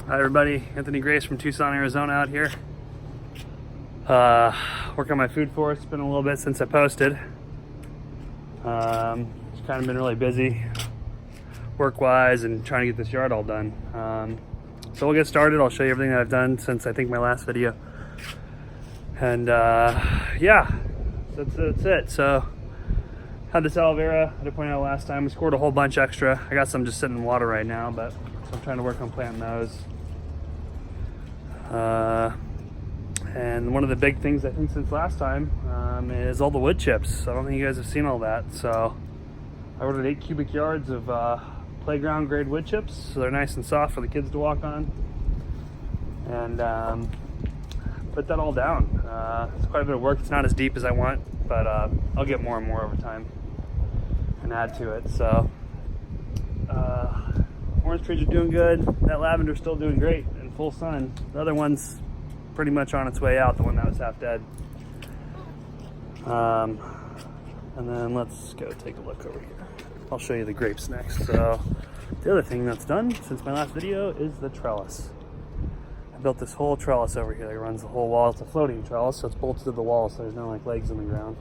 Hi everybody, Anthony Grace from Tucson, Arizona out here. Working on my food forest. It's been a little bit since I posted. It's kind of been really busy work-wise and trying to get this yard all done. So we'll get started. I'll show you everything that I've done since I think my last video. And yeah, that's it. So had this aloe vera, I had to point out last time. We scored a whole bunch extra. I got some just sitting in water right now, but I'm trying to work on planting those. And one of the big things I think since last time is all the wood chips. I don't think you guys have seen all that. So I ordered 8 cubic yards of playground grade wood chips, so they're nice and soft for the kids to walk on. And put that all down. It's quite a bit of work. It's not as deep as I want, but I'll get more and more over time and add to it. So orange trees are doing good. That lavender's still doing great in full sun. The other one's pretty much on its way out, the one that was half dead. And then let's go take a look over here. I'll show you the grapes next. So the other thing that's done since my last video is the trellis. I built this whole trellis over here that runs the whole wall. It's a floating trellis, so it's bolted to the wall, so there's no like legs in the ground.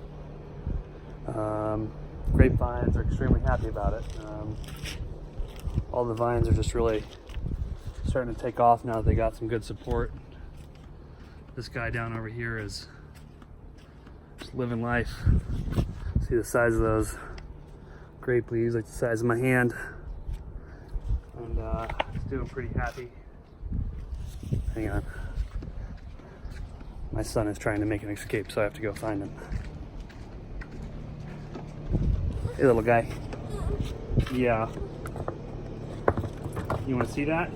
Grapevines are extremely happy about it. All the vines are just really starting to take off now that they got some good support. This guy down over here is just living life. See the size of those grape leaves, like the size of my hand. And he's doing pretty happy. Hang on. My son is trying to make an escape, so I have to go find him. Hey, little guy. Yeah. You want to see that?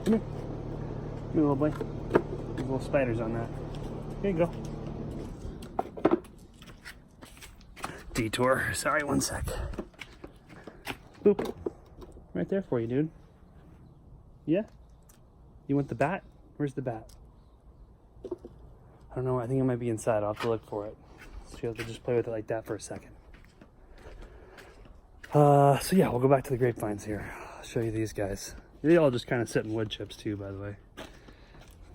Come here. Come here, little boy. There's little spiders on that. Here you go. Detour. Sorry, one sec. Boop. Right there for you, dude. Yeah? You want the bat? Where's the bat? I don't know. I think it might be inside. I'll have to look for it. So you'll have to just play with it like that for a second. So yeah, we'll go back to the grapevines here. I'll show you these guys. They all just kind of sit in wood chips too, by the way.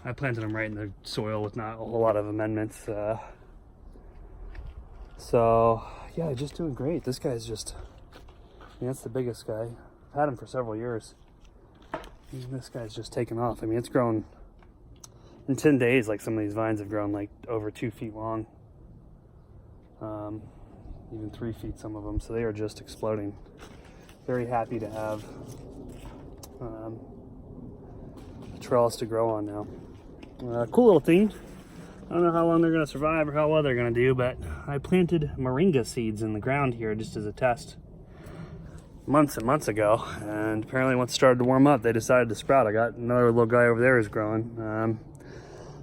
I planted them right in the soil with not a whole lot of amendments. So yeah, just doing great. This guy's just, I mean, that's the biggest guy. I've had him for several years. And this guy's just taken off. I mean, it's grown in 10 days. Like some of these vines have grown like over 2 feet long. Even 3 feet, some of them. So they are just exploding. Very happy to have a trellis to grow on now. Cool little thing. I don't know how long they're going to survive or how well they're going to do, but I planted moringa seeds in the ground here just as a test months and months ago, and apparently once it started to warm up, they decided to sprout. I got another little guy over there who's growing.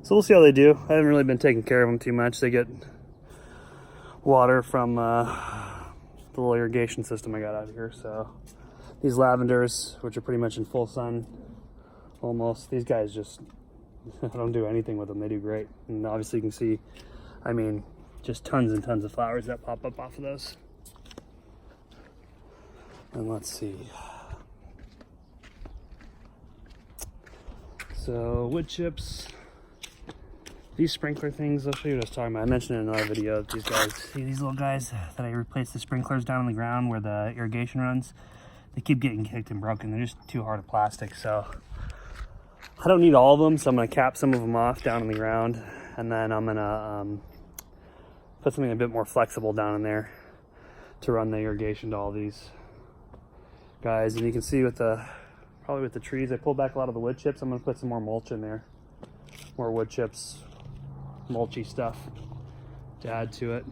So we'll see how they do. I haven't really been taking care of them too much. They get water from the little irrigation system I got out here. So these lavenders, which are pretty much in full sun almost, these guys just I don't do anything with them. They do great. And obviously you can see, I mean, just tons and tons of flowers that pop up off of those. And let's see. So wood chips, these sprinkler things, I'll show you what I was talking about. I mentioned in another video, these guys, see these little guys that I replaced the sprinklers down on the ground where the irrigation runs? They keep getting kicked and broken. They're just too hard of plastic. So I don't need all of them, so I'm going to cap some of them off down on the ground, and then I'm going to put something a bit more flexible down in there to run the irrigation to all these guys. And you can see with the, probably with the trees, I pulled back a lot of the wood chips. I'm going to put some more mulch in there, more wood chips, mulchy stuff to add to it.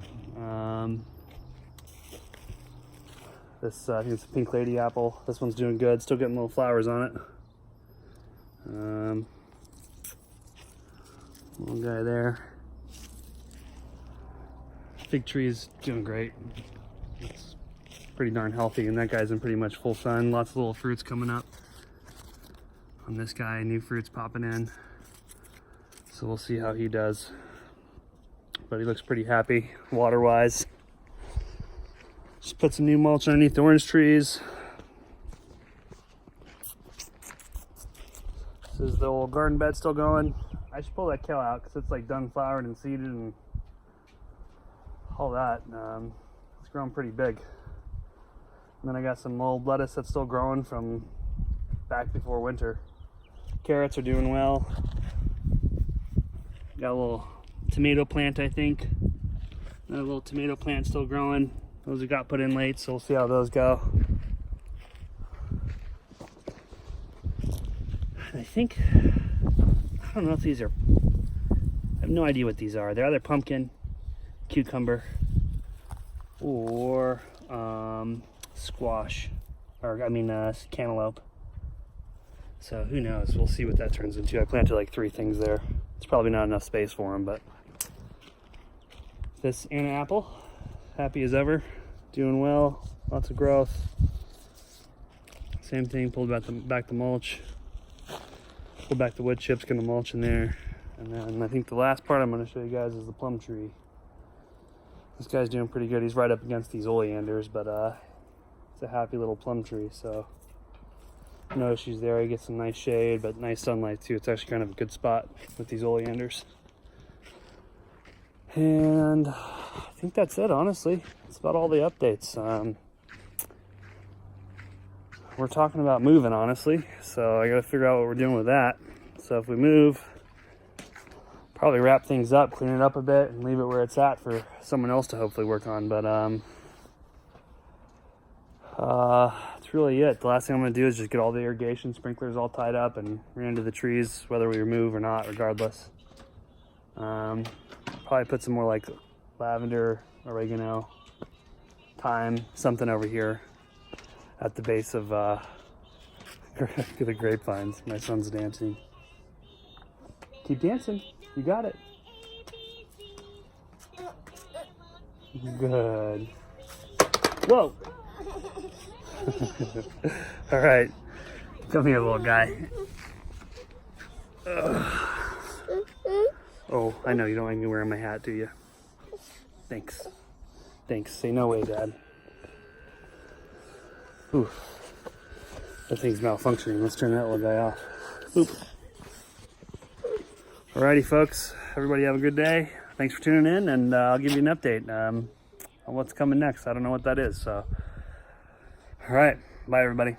This I think it's a pink lady apple. This one's doing good, still getting little flowers on it. Little guy there. Fig tree's doing great. It's pretty darn healthy, and that guy's in pretty much full sun. Lots of little fruits coming up on this guy, new fruits popping in. So we'll see how he does. But he looks pretty happy water-wise. Just put some new mulch underneath the orange trees. This is the old garden bed still going. I should pull that kale out because it's like done flowered and seeded and all that. It's grown pretty big. And then I got some old lettuce that's still growing from back before winter. Carrots are doing well. Got a little tomato plant, I think. Another little tomato plant still growing. Those we got put in late, so we'll see how those go. I think, I don't know if these are, I have no idea what these are. They're either pumpkin, cucumber, or squash, or cantaloupe. So who knows? We'll see what that turns into. I planted like 3 things there. It's probably not enough space for them, but this Anna apple, happy as ever, doing well, lots of growth. Same thing, pulled back the mulch, pulled back the wood chips, gonna mulch in there. And then I think the last part I'm gonna show you guys is the plum tree. This guy's doing pretty good. He's right up against these oleanders, but it's a happy little plum tree, so no issues there. He gets some nice shade, but nice sunlight too. It's actually kind of a good spot with these oleanders. And I think that's it, honestly. That's about all the updates. We're talking about moving, honestly, so I gotta figure out what we're doing with that. So if we move, probably wrap things up, clean it up a bit, and leave it where it's at for someone else to hopefully work on. But that's really it. The last thing I'm gonna do is just get all the irrigation sprinklers all tied up and ran into the trees, whether we move or not, regardless. Probably put some more like lavender, oregano, thyme, something over here at the base of the grapevines. My son's dancing. Keep dancing. You got it. Good. Whoa. All right. Come here, little guy. Oh, I know you don't like me wearing my hat, do you? Thanks. Thanks. Say no way, Dad. Ooh. That thing's malfunctioning. Let's turn that little guy off. Oop. Alrighty, folks. Everybody have a good day. Thanks for tuning in, and I'll give you an update on what's coming next. I don't know what that is, so. All right. Bye, everybody.